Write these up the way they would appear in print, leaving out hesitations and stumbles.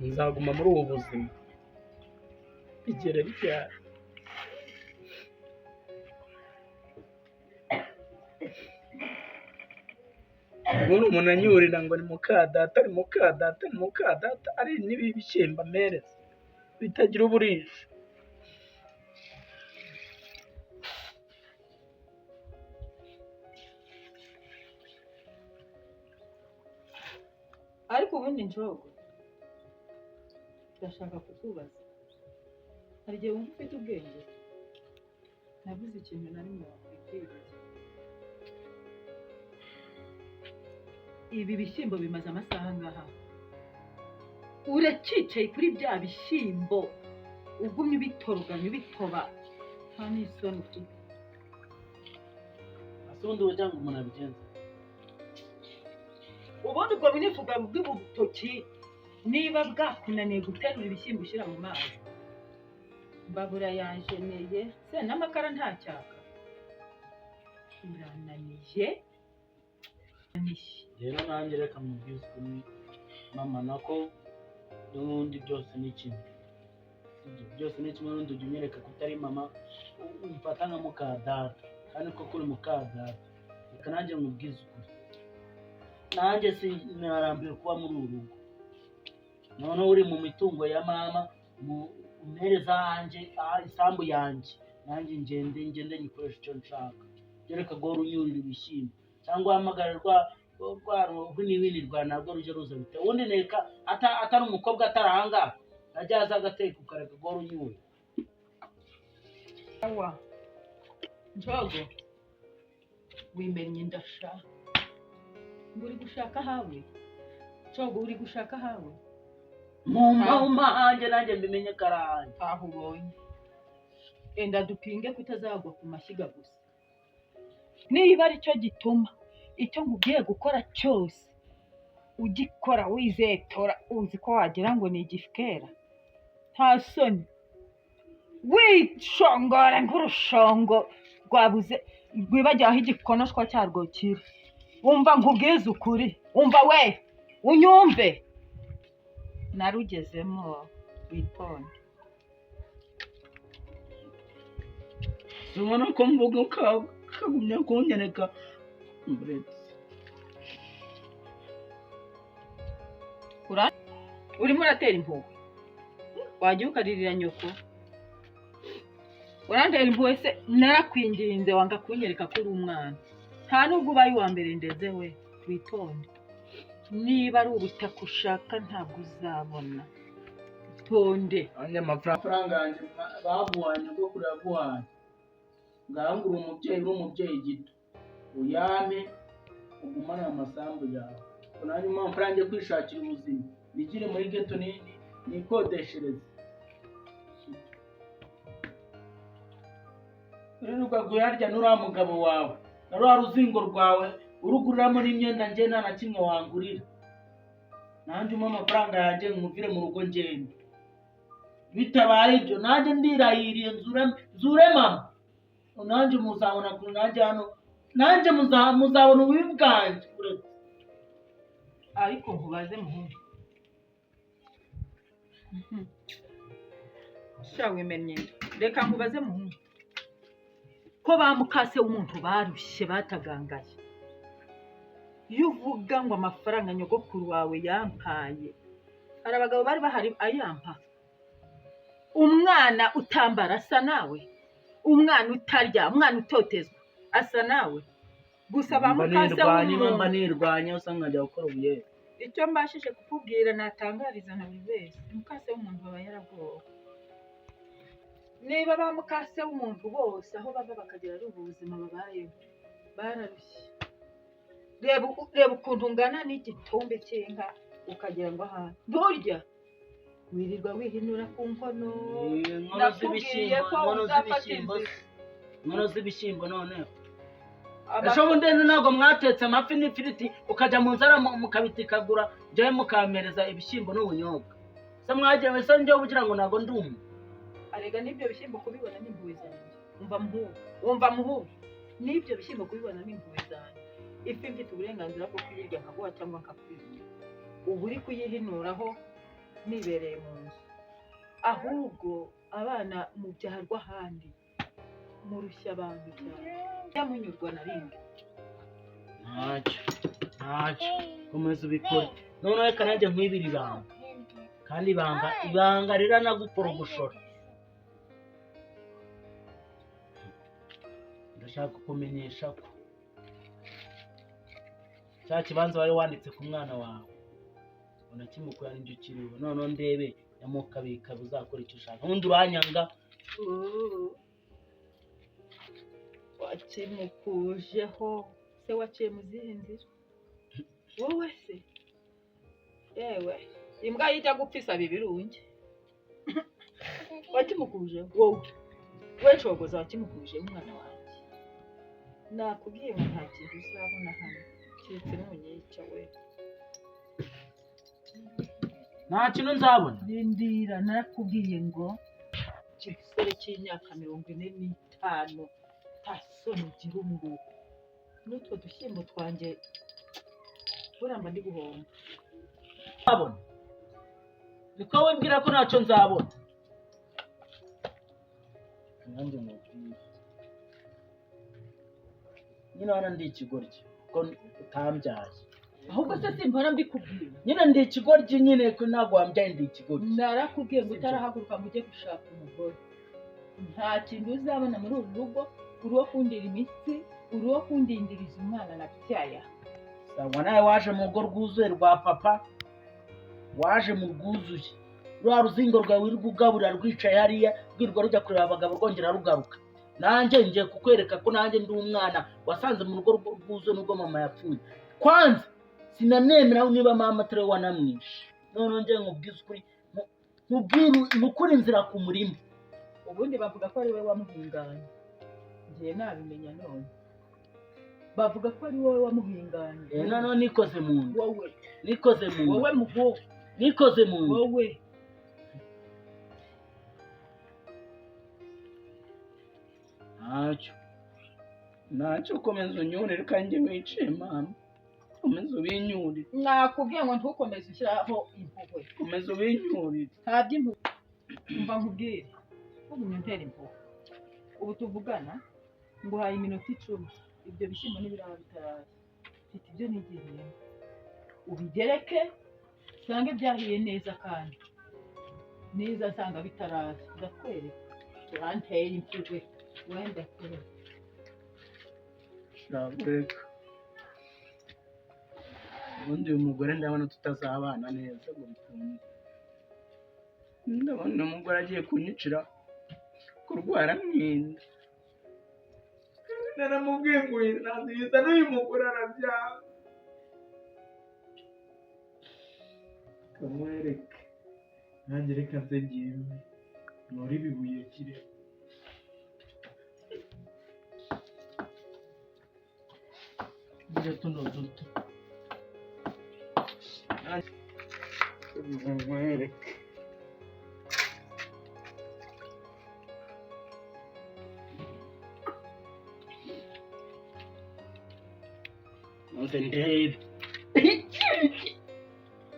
nzaguma muri ubu buzima bigere ryari? ubundi umuntu anyurira ngo ni mukadata ni mukadata ni mukadata, ari n'ibi bishyimbo amereza bitagira uburisha. ariko ubundi njogo ndashaka kukubaza, hari igihe wumva ufite ubwenge? navuze ikintu na rimwe wakwibwira. ibi bishyimbo bimaze amasaha ngaha, uracicaye kuri bya bishyimbo ugumye ubitoroganya ubitoba, nta n'isoni ufite. asubundi wagira ngo umuntu abigenza ubundi ubwo bunivuga bw'ubutoki niba bwakunaniye guterura ibishyimbo ushyira mu mazi. mbabura yanjeneye se n'amakara ntacyaka, urananije. rero nanjye reka mubwize ukuri mama, nako n'ubundi byose ni kimwe, byose ni kimwe. n'undi ujya unyereka ko utari mama, umfata nka mukadata kandi ko kuri mukadata. reka nanjye mubwize ukuri, nanjye sinarambiwe kuba muri uru rugo. noneho uri mu mitungo ya mama, mu mpereza hanjye isambu yanjye, nanjye ngende nyikoresha icyo nshaka. reka guhora unyurira ibishyimbo cyangwa uhamagara rwa rw'iniwini rwa narwo rujya ruza bite. ubundi neka atari umukobwa atari ahangaha najya aza agateka ukareka guhora unyurira. awa njogo wimennye ndasha ngo uri gushaka hawe. njogo uri gushaka hawe muma hanjye nanjye mbimenye karahanye. aho ubonye enda dupinge ko utazagwa ku mashyiga gusa. niba ari cyo gituma icyo nkubwiye gukora cyose ugikora wizetora uzi ko wagira ngo ni igifukera, nta soni wishongora nk'urushongo rwabuze rwibagiwe aho igikonoshwa cyarwo kiri. wumva nkubwize ukuri, wumva we unyumve, narugezemo witonde. ubona ko mvuga kagumya kunyereka urimo uratera impuhwe, wajya ukaririra nyoko. urantera impuhwe se? narakwinginze wanga kunyereka ko uri umwana, nta nubwo ubaye uwa mbere ndeze we, witonde. niba ari ubutaka ushaka ntabwo uzabona, tonde. andi amafaranga yanjye baguhanye bwo kureba guhanye, ngaho uri umubyeyi gito uyame ugumane amasambu yawe. nanjye amafaranga yo kwishakira ubuzima, nigire muri geto nikodeshereze. uririrwa guharya n'uriya mugabo wawe na rwa ruzingo rwawe uruguriramo n'imyenda njye nta na kimwe wangurira. nanjye umpe amafaranga yanjye nkuvire mu rugo ngende. bitabaye ibyo nanjye ndirahiriye nzure mama, nanjye muzabona kure nanjye hano, nanjye muzabona ububi bwanjye. ariko nkubaze muhungu, sha wimennye, reka nkubaze muhungu, ko bamukase w'umuntu barushye batagangaye, iyo uvuga ngo amafaranga nyogokuru wawe yampaye, hari abagabo bari bahari ayampa. umwana utambara asa nawe, umwana utarya, umwana utotezwa asa nawe, gusa bamukase w'umuntu. mba nirwanya usanga nkajya gukora ubuyere. icyo mbashije kukubwira natangariza na buri wese, umukase w'umuntu aba yarabwoba. niba bamukase w'umuntu bose aho bava bakagera ari ubuzima babayeho bararushye. reba ukuntu ungana n'igitumbe cy'inka ukagira ngo ahantu burya wirirwa wihinura ku nkono. nakubwiye ko uzafata inzira. inkono z'ibishyimbo noneho ejo bundi ntabwo mwatetse amafi n'ifiriti ukajya mu nzara mukabitikagura njyewe mukampereza ibishyimbo n'ubunyobwa. se mwagiye wese njyewe ugira ngo ntabwo ndi umuntu. arega n'ibyo bishyimbo kubibona n'impuhwe zanjye. wumva muhungu, n'ibyo bishyimbo kubibona n'impuhwe zanjye. mfite uburenganzira bwo kuyirya nkaguha cyangwa nkakwirira. ubu uri kuyihinuraho nibereye mu nzu, ahubwo abana mubyarwa ahandi murushya abantu cyane, yamunyurwa na rimwe. ntacyo komeza ubikore. noneho reka nanjye nkwibira ibanga, kandi ibanga riranagukora ugushora. ndashaka kukumenyesha ko cya kibanza wari wanditse ku mwana wawe unakimukura n'ibyo ukiriho, noneho ndebe yamukabika uzakora icyo ushaka, ubundi uranyanga. wakimukujeho se? waciye mu zihe nzira wowe se? yewe imbwa yijya gupfa isaba ibirunge. wakimukujeho wowe? we cogoza wakimukujeho umwana wanjye. nakubwiye ngo nta kintu uzabona hano keretse n'umunyica we. nta kintu nzabona. rindira, narakubwiye ngo igisore cy'imyaka 45 nta soni ugira ngo n'utwo dushyimbo twanjye buramba ndi guhomba. nzabona niko wibwira ko ntacyo nzabona. nanjye mubwire nyine hano ndi ikigoryi ko utambyaye. ahubwo se simpora mbikubwira. nyine ndi ikigoryi nyine ko ntabwo wambyaye, ndi ikigoryi. narakubwiye ngo utarahaguruka ngo ujye gushaka umugore nta kintu uzabona muri uru rugo. uri uwo kundira imitsi, uri uwo kundindiriza umwana nabyaye. sangwa nawe waje mu rugo rwuzuye rwa papa, waje mu rwuzuye rwa ruzingo rwawe uri kugaburira rwicaye hariya rwirwa rujya kureba abagabo rwongera rugaruka. nanjye ngiye kukwereka ko nanjye ndi umwana wasanze mu rugo rwuzuye nubwo mama yapfuye. kwanza sinanemera niba mama atari we wanamwishe. noneho ngiye nkubwize ukuri, mukura inzira ku murima. ubundi bavuga ko ari we wamuhinganye, ngiye nabimenya none. bavuga ko ari wowe wamuhinganye. noneho nikoze mu nda. wowe nikoze mu nda. wowe mugo nikoze mu nda. wowe ntacyo komeza unyurire kandi wiciye mama. komeza ubinyurire. nakubwiye ngo ntukomeze ushyiraho impuhwe. komeza ubinyurire. nta by'impuhwe. umva nkubwire ntugumye untera impuhwe. ubu tuvugana nguhaye iminota 10, ibyo bishyimbo n'ibiraba bitaraza. mfite ibyo nigiriye ubigereke usange byahiye neza, kandi neza nsanga bitaraza ndakwereka. uranteye impuhwe wenda kure. reka ubundi uyu mugore ndabona tutazabana neza ngo bikunde. ndabona umugore agiye kunyicira kurwara mwinda. naramubwiye ngo nazihiza n'uyu mugore arabyara. kamwereke nanjye reka nze ngiye muri bibuye kire. Njye tuno duto nkwereke.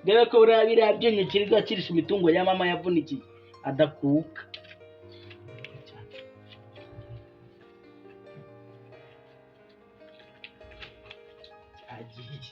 ndebe ko biriya byinyo kirirwa kirisha imitungo ya mama yavunikiye adakuka. agiye